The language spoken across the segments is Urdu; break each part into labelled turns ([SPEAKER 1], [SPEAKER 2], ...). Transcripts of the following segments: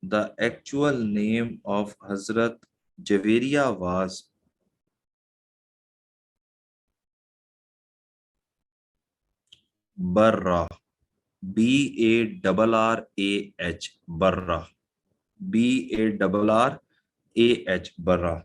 [SPEAKER 1] The actual name of Hazrat Javeria was Barra. Barrah. Barra. Barrah. Barra.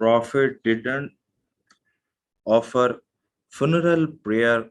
[SPEAKER 1] Prophet didn't offer funeral prayer.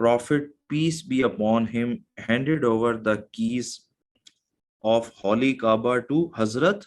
[SPEAKER 1] Prophet peace be upon him handed over the keys of Holy Kaaba to Hazrat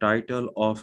[SPEAKER 1] title of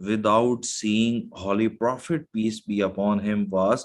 [SPEAKER 1] without seeing holy prophet peace be upon him was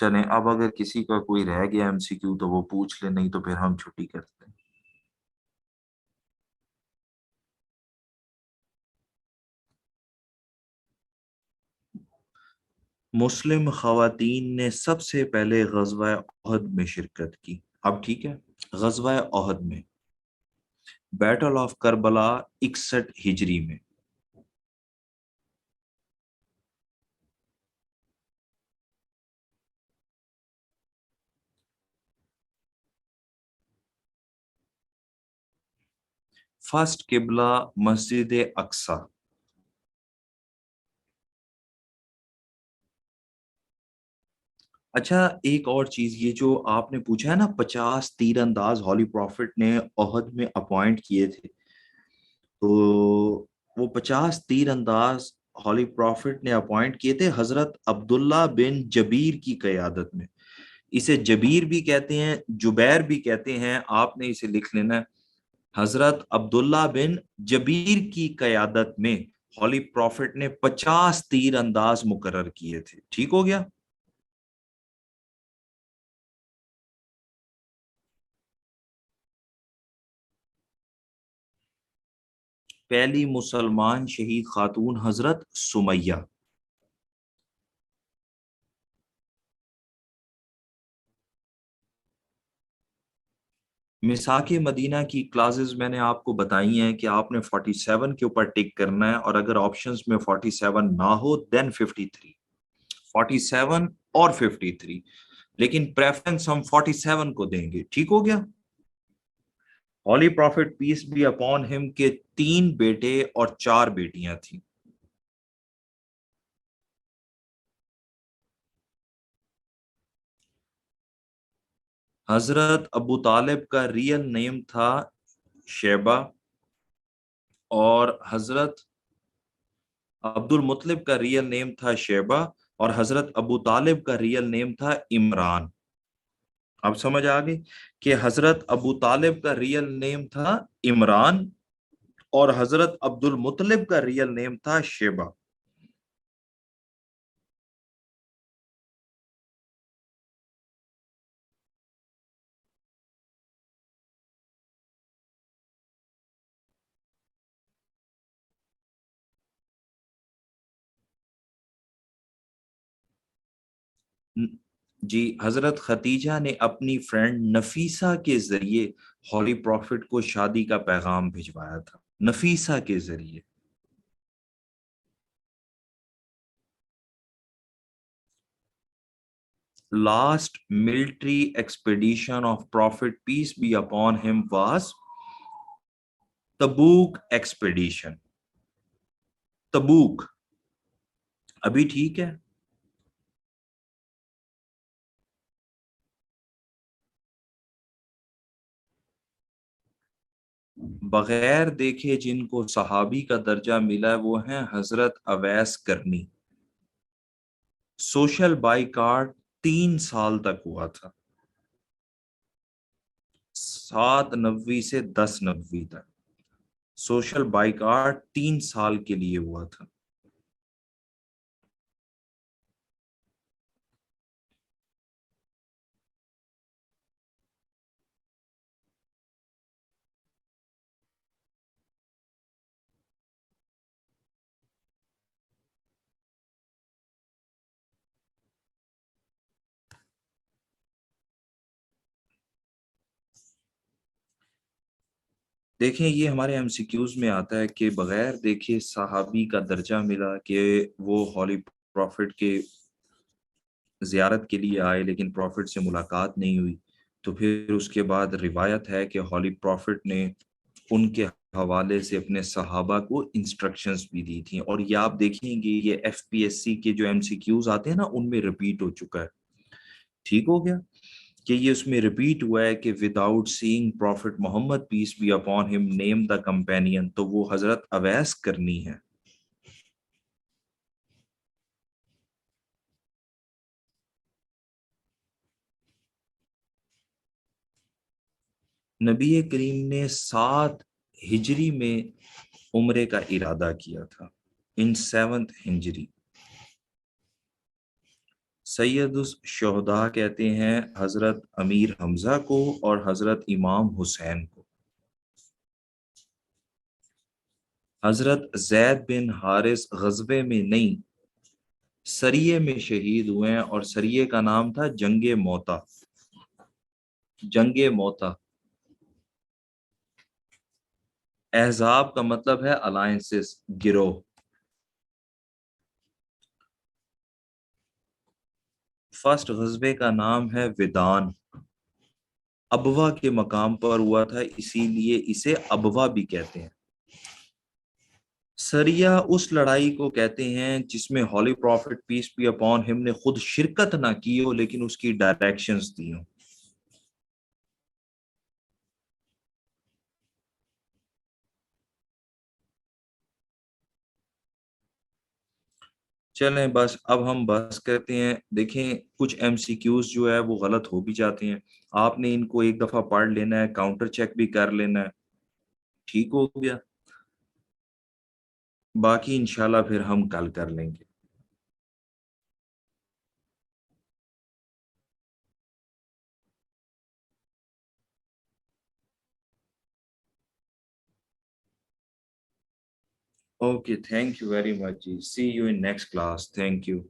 [SPEAKER 1] چلیں اب اگر کسی کا کوئی رہ گیا MCQ تو وہ پوچھ لے، نہیں تو پھر ہم چھٹی کرتے ہیں۔ مسلم خواتین نے سب سے پہلے غزوہ احد میں شرکت کی، اب ٹھیک ہے، غزوہ احد میں، بیٹل آف کربلا 61 ہجری میں۔ فرسٹ قبلہ مسجد اقصی۔ اچھا ایک اور چیز، یہ جو آپ نے پوچھا ہے نا 50 تیر انداز ہولی پروفٹ نے احد میں اپوائنٹ کیے تھے، تو وہ 50 تیر انداز ہولی پروفٹ نے اپوائنٹ کیے تھے حضرت عبداللہ بن جبیر کی قیادت میں۔ اسے جبیر بھی کہتے ہیں، جبیر بھی کہتے ہیں، آپ نے اسے لکھ لینا ہے، حضرت عبداللہ بن جبیر کی قیادت میں ہولی پروفٹ نے 50 تیر انداز مقرر کیے تھے۔ ٹھیک ہو گیا؟ پہلی مسلمان شہید خاتون حضرت سمیہ۔ میثاق مدینہ کی کلازز میں نے آپ کو بتائی ہیں کہ آپ نے 47 کے اوپر ٹک کرنا ہے، اور اگر آپشنز میں 47 نہ ہو دین 53، 47 اور 53، لیکن پریفرنس ہم 47 کو دیں گے۔ ٹھیک ہو گیا؟ Holy prophet peace be upon him کے 3 بیٹے اور 4 بیٹیاں تھیں۔ حضرت ابو طالب کا ریئل نیم تھا شیبہ، اور حضرت عبد المطلب کا ریئل نیم تھا شیبہ، اور حضرت ابو طالب کا ریئل نیم تھا عمران۔ اب سمجھ آ گئی کہ حضرت ابو طالب کا ریئل نیم تھا عمران، اور حضرت عبد المطلب کا ریئل نیم تھا شیبہ۔ جی حضرت ختیجہ نے اپنی فرینڈ نفیسہ کے ذریعے ہولی پروفٹ کو شادی کا پیغام بھجوایا تھا، نفیسہ کے ذریعے۔ Last military expedition of prophet peace be upon him was Tabuk expedition. Tabuk, ابھی ٹھیک ہے؟ بغیر دیکھے جن کو صحابی کا درجہ ملا وہ ہیں حضرت اویس کرنی۔ سوشل بائیکاٹ 3 سال تک ہوا تھا، 790 سے 1090 تک سوشل بائیکاٹ 3 سال کے لیے ہوا تھا۔ دیکھیں یہ ہمارے MCQs میں آتا ہے کہ بغیر دیکھے صحابی کا درجہ ملا کہ وہ ہولی پروفٹ کے زیارت کے لیے آئے لیکن پروفٹ سے ملاقات نہیں ہوئی، تو پھر اس کے بعد روایت ہے کہ ہولی پروفٹ نے ان کے حوالے سے اپنے صحابہ کو انسٹرکشنز بھی دی تھیں، اور یہ آپ دیکھیں گے یہ FPSC کے جو MCQs آتے ہیں نا ان میں ریپیٹ ہو چکا ہے۔ ٹھیک ہو گیا کہ یہ اس میں ریپیٹ ہوا ہے کہ without saying prophet Muhammad peace be upon him name the companion, تو وہ حضرت اویس کرنی ہے۔ نبی کریم نے 7 ہجری میں عمرے کا ارادہ کیا تھا، ان 7th ہجری، سید الشہداء کہتے ہیں حضرت امیر حمزہ کو اور حضرت امام حسین کو۔ حضرت زید بن حارث غزوے میں نہیں، سریے میں شہید ہوئے ہیں، اور سریے کا نام تھا جنگ موتا۔ جنگ موتا۔ احزاب کا مطلب ہے الائنسز، گروہ۔ فرسٹ غزوے کا نام ہے ودان، ابوا کے مقام پر ہوا تھا، اسی لیے اسے ابوا بھی کہتے ہیں۔ سریہ اس لڑائی کو کہتے ہیں جس میں holy prophet peace be upon him نے خود شرکت نہ کی ہو، لیکن اس کی ڈائریکشنز دی ہوں۔ چلیں بس اب ہم بس کرتے ہیں۔ دیکھیں کچھ ایم سی کیوز جو ہے وہ غلط ہو بھی جاتے ہیں، آپ نے ان کو ایک دفعہ پڑھ لینا ہے، کاؤنٹر چیک بھی کر لینا ہے، ٹھیک ہو گیا؟ باقی انشاءاللہ پھر ہم کل کر لیں گے۔ Okay, thank you very much جی، see you in next class, thank you.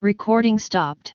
[SPEAKER 2] Recording stopped.